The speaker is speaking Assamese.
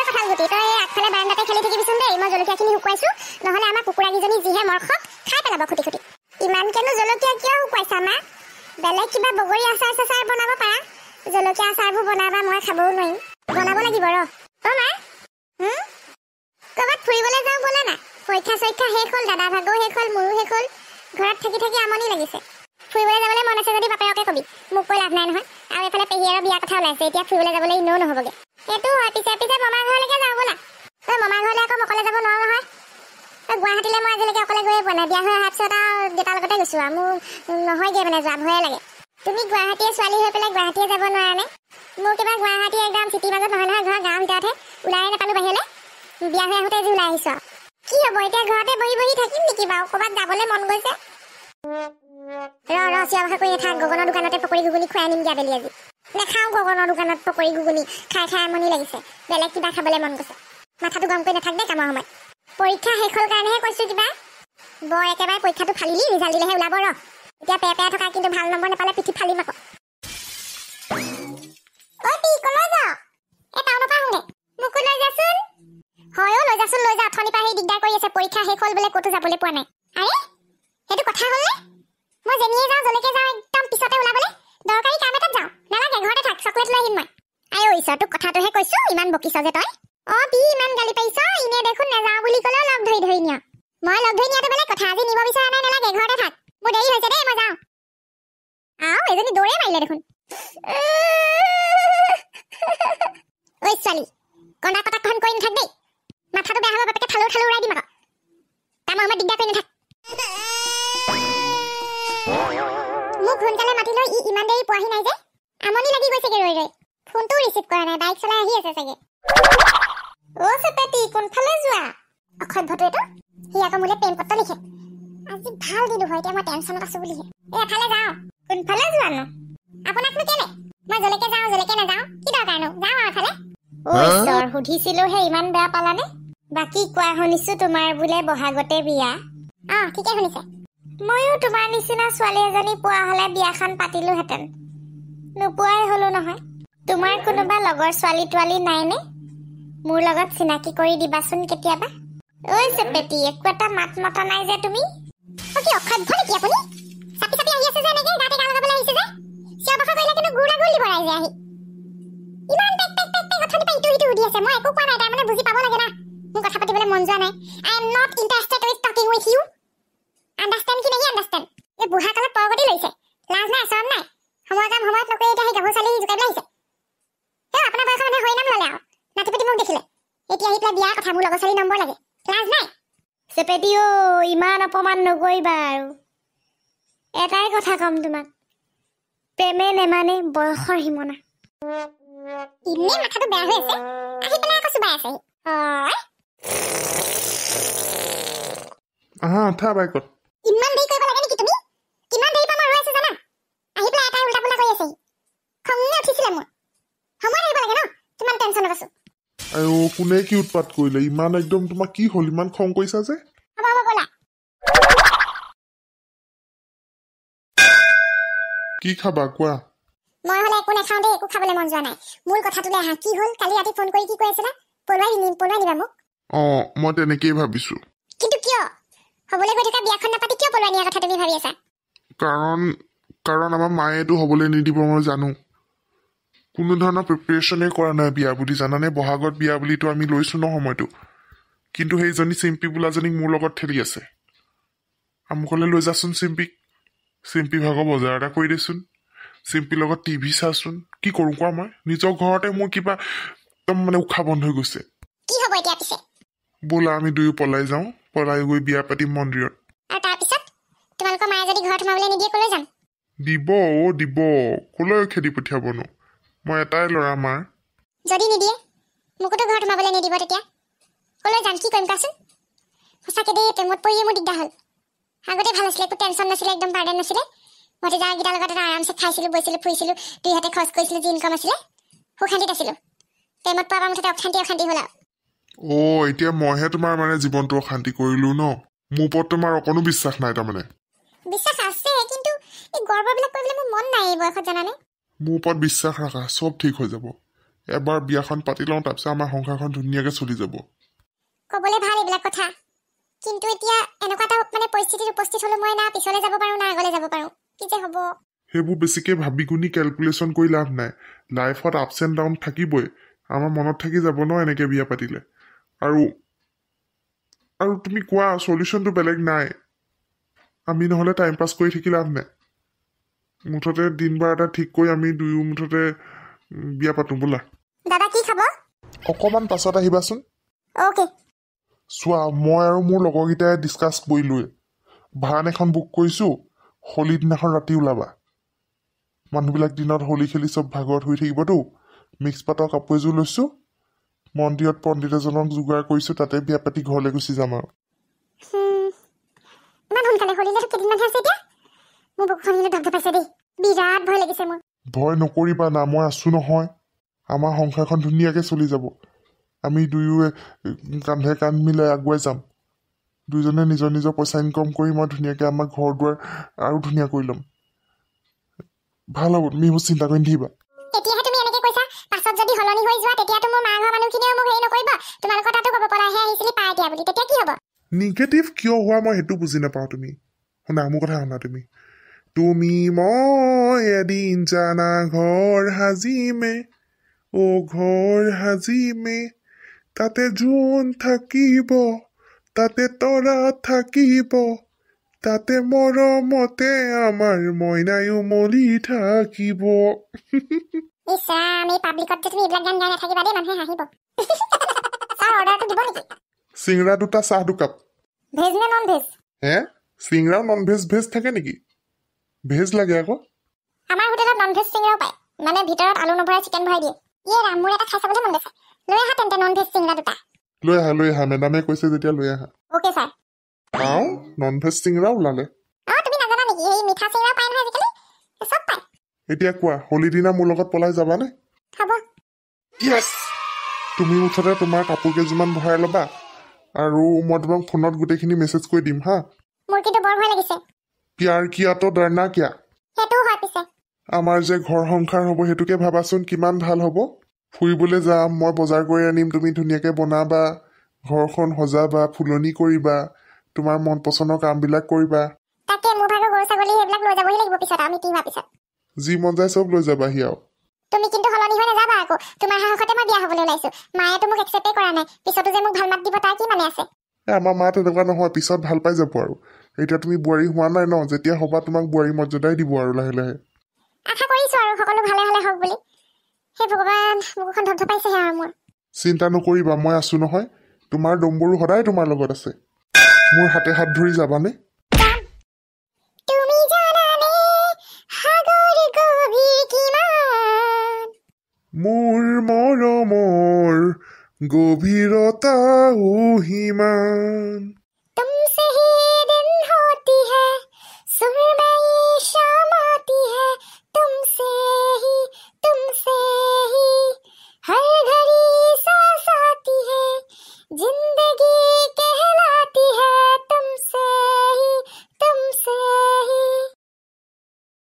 কঁঠাল গুটি তই আগফালে বাৰান্দাতে খেলি থাকিবিচোন দেই মই জলকীয়াখিনি শুকুৱাইছো নহ'লে আমাৰ কুকুৰাকেইজনী যিহে মৰখক খাই পেলাব খুটি খুটি ইমানকেনো জলকীয়া কিয় শুকুৱাইছা মা বেলেগ কিবা বগৰী আচাৰ চাচাৰ বনাব পাৰা জলকীয়া আচাৰবোৰ বনাবা মই খাবও নোৱাৰিম বনাব লাগিব ৰ মা ক'ৰবাত ফুৰিবলৈ যাওঁ ব'লা না পৰীক্ষা চৰীক্ষা শেষ হ'ল দাদা ভাগৰো শেষ হ'ল মোৰো শেষ হ'ল ঘৰত থাকি থাকি আমনি লাগিছে ফুৰিবলৈ যাবলৈ মন আছে যদি বাপেৰকে কবি মোক কৈ লাভ নাই নহয় আৰু এইফালে পেহীয়াৰৰ বিয়া কথা ওলাইছে এতিয়া ফুৰিবলৈ যাবলৈ এনেও নহ'বগৈ এইটো হয় পিছে পিছে মামাৰ ঘৰলৈকে যাওঁ ব'লা তই মামাৰ ঘৰলৈ আকৌ অকলে যাব নোৱাৰো নহয় তই গুৱাহাটীলৈ মই আজিলৈকে অকলে গৈয়ে পোৱা নাই বিয়া হৈ অহাৰ পিছত আৰু দেউতাৰ লগতে গৈছোঁ আৰু মোৰ নহয়গৈ মানে যোৱা ভয়ে লাগে তুমি গুৱাহাটীয়ে ছোৱালী হৈ পেলাই গুৱাহাটীয়ে যাব নোৱাৰানে মোৰ কিবা গুৱাহাটী একদম চিটিৰ মাজত নহয় নহয় ঘৰৰ গাঁৱৰ ভিতৰতহে ওলাই নাপালোঁ বাহিৰলৈ বিয়া হৈ আহোঁতে আজি ওলাই আহিছোঁ কি হ'ব এতিয়া ঘৰতে বহি বহি থাকিম নেকি বাৰু ক'ৰবাত যাবলৈ মন গৈছে ৰ চিঞৰ ভাষা কৰি নাথাক গগনৰ দোকানতে পকৰি ঘুগুনি খুৱাই আনিম দিয়া বেলি আজি নাখাওঁ গগনৰ দোকানত পকৰি ঘুগুনি খাই খাই আমনি লাগিছে বেলেগ কিবা খাবলৈ মন গৈছে মাথাটো গৰম কৰি নাথাক দেই কামৰ সময়ত পৰীক্ষা শেষ হ'ল কাৰণেহে কৈছোঁ কিবা বৰ একেবাৰে পৰীক্ষাটো ফালিলি ৰিজাল্ট দিলেহে ওলাব ৰ এতিয়া পেপেৰা থকা কিন্তু ভাল নম্বৰ নাপালে পিঠি ফালিম আকৌ কলৈ যাওঁ এই টাউনৰ পৰা আহোঁগৈ মোকো লৈ যাচোন হয় লৈ যাচোন লৈ যা অথনিৰ পৰা সেই দিগদাৰ কৰি আছে পৰীক্ষা শেষ হ'ল বোলে ক'তো যাবলৈ পোৱা নাই আৰে সেইটো কথা হ'লনে মই যেনিয়ে যাওঁ জলকে যাওঁ একদম পিছতে ওলাবলৈ দৰকাৰী কাম এটাত যাওঁ নালাগে ঘৰতে থাক চকলেট লৈ আহিম মই আই ঐশ্বৰ তোক কথাটোহে কৈছোঁ ইমান বকিছ যে তই ইমান গালি পাৰিছ ইনে দেখোন নাযাওঁ বুলি ক'লেও লগ ধৰি নিয় মই লগ ধৰি নিয়াটো বেলেগ কথা আজি নিব বিচৰা নাই নালাগে ঘৰতে থাক মোৰ দেৰি হৈছে দেই মই যাওঁ এজনী দৌৰে মাৰিলে দেখোন ঐ ছোৱালী কন্দা কটাক্ষণ কৰি নাথাক দেই মাথাটো বেয়া হ'ব বাপেকে ঠালো উৰাই দিম আকৌ কামৰ সময়ত দিগদাৰ কৰি নাথাক মোক সোনকালে মাতি লৈ ইমান দেৰি পোৱাহি নাই যে আমনি লাগি গৈছেগে ৰৈ ৰৈ ফোনটোও ৰিচিভ কৰা নাই বাইক চলাই আহি আছে চাগে চেপেটি কোনফালে যোৱা অসভ্যটো এইটো সি আকৌ মোলৈ প্ৰেম পত্ৰ লিখে আজি ভাল দিলো হয় এতিয়া মই টেনশ্যনত আছো বুলিহে এফালে যাওঁ কোনফালে যোৱানো আপোনাকনো কেলে মই জলকে যাওঁ জলকে নাযাওঁ কি দৰকাৰনো যাওঁ আৰু এফালে ঈশ্বৰ সুধিছিলো হে ইমান বেয়া পালানে বাকী কোৱা শুনিছো তোমাৰ বোলে বহাগতে বিয়া ঠিকে শুনিছে ময়ো তোমাৰ নিচিনা ছোৱালী এজনী পোৱা হ'লে বিয়াখন পাতিলোহেঁতেন নোপোৱাই হলো নহয় তোমাৰ কোনোবা লগৰ ছোৱালী তোৱালী নাইনে মোৰ লগত চিনাকি কৰি দিবাচোন কেতিয়াবা ঐ চেপেটি একো এটা মাত মতা নাই যে তুমি কি অসভ্য নেকি আপুনি চাপি চাপি আহি আছে যে এনেকে গাতে গা লগাবলৈ আহিছে যে চিঞৰ বাখৰ কৰিলে কিন্তু গুড়া গুড় দিব ৰাইজে আহি ইমান পেক কথা পাই ইটো সুধি আছে মই একো কোৱা নাই তাৰমানে বুজি পাব লাগে না মোৰ কথা পাতিবলৈ মন যোৱা নাই I am not interested with talking with you understand কি নেকি আণ্ডাৰষ্টেণ্ড এই বুঢ়া কালত পৰগতি লৈছে লাজ নাই চৰম নাই সময়ৰ কাম সময়ত নকৰি এতিয়া সেই গাভৰু ছোৱালী জোকাই আহিছে আপোনাৰ বয়সৰ মানুহে হৈ নাম ল'লে আৰু নাতিপতি মোক দেখিলে এতিয়া আহি পেলাই বিয়াৰ কথা মোৰ লগৰ ছোৱালী নম্বৰ লাগে লাজ নাই চেপেটি ইমান অপমান নকৰিবা আৰু এটাই কথা ক'ম তোমাক প্ৰেমে নেমানে বয়সৰ সীমনা ইনে মাথাটো বেয়া হৈ আছে আহি পেলাই আকৌ চুবাই আছে উঠা বাইকত ইমান দেৰি কৰিব লাগে নেকি তুমি কিমান দেৰি পৰা মই ৰৈ আছো জানা আহি পেলাই এটাই উল্টা পুল্টা কৰি আছে খঙে উঠিছিলে মোৰ সময় আহিব লাগে ন কিমান টেনশ্যনত আছো কোনে কি উৎপাত কৰিলে ইমান একদম তোমাক কি হ'ল ইমান খং কৰিছা যে হ'ব ব'লা কি খাবা কোৱা মই হ'লে একো নাখাওঁ দেই একো খাবলৈ মন যোৱা নাই মূল কথাটোলৈ আহা কি হ'ল কালি ৰাতি ফোন কৰি কি কৈ আছিলা পলুৱাই দিবা মোক মই তেনেকেই ভাবিছো কিন্তু কিয় হ'বলৈ গৈ থকা বিয়াখন নাপাতি কিয় পলুৱাই নিয়াৰ কথা তুমি ভাবি আছা কাৰণ আমাৰ মায়েতো হ'বলৈ নিদিব মই জানো কোনো ধৰণৰ প্ৰিপেৰেশ্যনে কৰা নাই বিয়া বুলি জানানে বহাগত বিয়া বুলিতো আমি লৈছো ন সময়টো কিন্তু সেইজনী চিম্পী বোলাজনীক মোৰ লগত ঠেলি আছে আমুকলৈ লৈ যাচোন চিম্পী ভাগৰ বজাৰ এটা কৰি দেচোন চিম্পীৰ লগত টিভি চাচোন কি কৰোঁ কোৱা মই নিজৰ ঘৰতে মোৰ কিবা একদম মানে উশাহ বন্ধ হৈ গৈছে কি হ'ব এতিয়া পিছে ব'লা আমি দুয়ো পলাই যাওঁ পলাই গৈ বিয়া পাতিম মন্দিৰত আৰু তাৰপিছত তোমালোকৰ মায়ে যদি ঘৰত সোমাবলৈ নিদিয়ে ক'লৈ যাম দিব ক'লৈ খেদি পঠিয়াবনো মই এটাই ল'ৰা মাৰ যদি নিদিয়ে মোকোতো ঘৰত সোমাবলৈ নিদিব তেতিয়া ক'লৈ যাম কি কৰিম কোৱাচোন সঁচাকৈ দেই প্ৰেমত পৰিয়ে মোৰ দিগদাৰ হ'ল আগতে ভাল আছিলে একো টেনশ্যন নাছিলে একদম বাৰ্ডেন নাছিলে ভতিজাকেইটাৰ লগত এটা আৰামছে খাইছিলোঁ বৈছিলোঁ ফুৰিছিলোঁ দুই হাতে খৰচ কৰিছিলোঁ যি ইনকাম আছিলে সুশান্তিত আছিলোঁ প্ৰেমত পোৱাৰ মুঠতে অশান্তি হ'ল আৰু এতিয়া মইহে তোমাৰ মানে জীৱনটো অশান্তি কৰিলো ন মোৰ ওপৰত তোমাৰ অকণো বিশ্বাস নাই তাৰমানে বিশ্বাস আছে কিন্তু এই গৰ্ববিলাক কৰিবলৈ মোৰ মন নাই এই বয়সত জানানে মোৰ ওপৰত বিশ্বাস ৰাখা চব ঠিক হৈ যাব এবাৰ বিয়াখন পাতি লওঁ, তাৰপিছত আমাৰ সংসাৰখন ধুনীয়াকৈ চলি যাব। ক'বলৈ ভাল এইবিলাক কথা, কিন্তু এতিয়া এনেকুৱা এটা মানে পৰিস্থিতিত উপস্থিত হ'লো মই, না পিছলৈ যাব পাৰোঁ না আগলৈ যাব পাৰোঁ, কি যে হ'ব। সেইবোৰ বেছিকৈ ভাবি গুণি কেলকুলেশ্যন কৰি লাভ নাই। লাইফত আপছ এণ্ড ডাউন থাকিবই, আমাৰ মনত থাকি যাব ন এনেকৈ বিয়া পাতিলে। আৰু তুমি কোৱা চলিউশ্যনটো বেলেগ নাই। আমি নহ'লে টাইম পাছ কৰি থাকি লাভ নাই। মুঠতে দিন বাৰ এটা ঠিক কৰি আমি দুয়ো মুঠতে বিয়া পাতোঁ ব'লা। দাদা কি খাব? অকণমান পাছত আহিবাচোন। অ'কে। চোৱা, মই আৰু মোৰ লগৰকেইটাই ডিছকাছ কৰিলোৱে, ভান এখন বুক কৰিছোঁ, হোলী দিনাখন ৰাতি ওলাবা। মানুহবিলাক দিনত হোলী খেলি চব ভাগৰত শুই থাকিবতো। মিক্স পাতৰ কাপোৰ এযোৰ লৈছোঁ, মন্দিৰত পণ্ডিত এজনক যোগাৰ কৰিছোঁ, তাতে বিয়া পাতি ঘৰলৈ গুচি যাম আৰু। ইমান সোনকালে হোলীলৈ কেইদিনমানহে আছে এতিয়া? মোৰ বুকুখন কিন্তু ধপধপাইছে দেই, বিৰাট ভয় লাগিছে মোৰ। ভয় নকৰিবা না, মই আছোঁ নহয়। আমাৰ সংসাৰখন ধুনীয়াকৈ চলি যাব। আমি দুয়োৱে কান্ধে কান্ধ মিলাই আগুৱাই যাম। দুইজনে নিজৰ নিজৰ পইচা ইনকম কৰি মই ধুনীয়াকৈ আমাৰ ঘৰ দুৱাৰ আৰু ধুনীয়া কৰি ল'ম। ভাল হ'ব, তুমি এইবোৰ চিন্তা কৰি নাথাকিবা। এতিয়াহে তুমি এনেকৈ কৈছা, পাছত যদি সলনি হৈ যোৱা তেতিয়াতো মোৰ মা ঘৰৰ মানুহখিনিও মোক হেৰি নকৰিব, তোমালোকৰ তাতো ক'ব পলাইহে আহিছিলি পাই দিয়া বুলি, তেতিয়া কি হ'ব? নিগেটিভ কিয় হোৱা মই সেইটো বুজি নাপাওঁ। তুমি শুনা, মোৰ কথা শুনা। তুমি মই এদিন জানা ঘৰ সাজিমে, ঘৰ সাজিমে, তাতে জোন থাকিব, তাতে তৰা থাকিব, তাতে মৰমতে আমাৰ মইনাই উমলি থাকিব। ইচ্ছা, আমি পাব্লিকত যে তুমি এইবিলাক গান গাই নাথাকিবা দেই, মানুহে হাঁহিব। ছাৰ অৰ্ডাৰটো দিব নেকি? চিংৰা 2টা, চাহ 2 কাপ। ভেজ নে নন ভেজ? হে, চিংৰাও নন ভেজ ভেজ থাকে নেকি? ভেজ লাগে আকৌ। আমাৰ হোটেলত নন ভেজ চিংৰাও পায়, মানে ভিতৰত আলু নভৰাই চিকেন ভৰাই দিয়ে। ৰাম, মোৰ এটা খাই চাবলৈ মন গৈছে। লৈ আহা তেন্তে নন ভেজ চিংৰা 2টা। লৈ আহা, মেডামে কৈছে যেতিয়া লৈ আহা। Okay sir. নন ভেজ চিংৰা ওলালে। তুমি নাজানা নেকি, এই মিঠা চিংৰা পায় নহয় আজিকালি, চব পায়। এতিয়া কোৱা, হোলী দিনা মোৰ লগত পলাই যাবানে? হ'ব। য়েছ। তুমি মুঠতে তোমাৰ কাপোৰ কেইযোৰমান ভৰাই ল'বা, আৰু মই তোমাক ফোনত গোটেইখিনি মেছেজ কৰি দিম হা। মোৰ কিন্তু বৰ ভয় লাগিছে। প্যাৰ কিয়া তো ডৰনা কিয়া। সেইটোও হয় পিছে। আমাৰ যে ঘৰ সংসাৰ হ'ব সেইটোকে ভাবাচোন, কিমান ভাল হ'ব। ফুৰিবলৈ যাম, মই বজাৰ কৰি আনিম, তুমি ধুনীয়াকৈ বনাবা, ঘৰখন সজাবা, ফুলনি কৰিবা, তোমাৰ মন পচন্দৰ কামবিলাক কৰিবা। তাকে মোৰ ভাগৰ গৰু ছাগলী সেইবিলাক লৈ যাবহি লাগিব পিছত, আমি কি হোৱাৰ পিছত। যি মন যায় চব লৈ যাবাহি আৰু। তুমি কিন্তু সলনি হৈ নাযাবা আকৌ, তোমাৰ সাহসতে মই বিয়া হ'বলৈ ওলাইছো। মায়েতো মোক একচেপ্টে কৰা নাই, পিছতো যে মোক ভাল মাত দিব তাৰ কি মানে আছে? আমাৰ মা তেনেকুৱা নহয়, পিছত ভাল পাই যাব আৰু। এতিয়া তুমি বোৱাৰী হোৱা নাই ন, যেতিয়া হ'বা তোমাক বোৱাৰী মৰ্যাদাই দিব আৰু লাহে লাহে। আশা কৰিছো আৰু সকলো ভালে ভালে হওক বুলি। সেই ভগৱান, বুকুখন ধপধপাইছেহে আৰু মোৰ। চিন্তা নকৰিবা, মই আছো নহয়। তোমাৰ ডম্বৰু সদায় তোমাৰ লগত আছে। মোৰ হাতে হাত ধৰি যাবানে? তুমি জানানে সাগৰ গভীৰ কিমান, মোৰ মৰমৰ গভীৰতাও সিমান।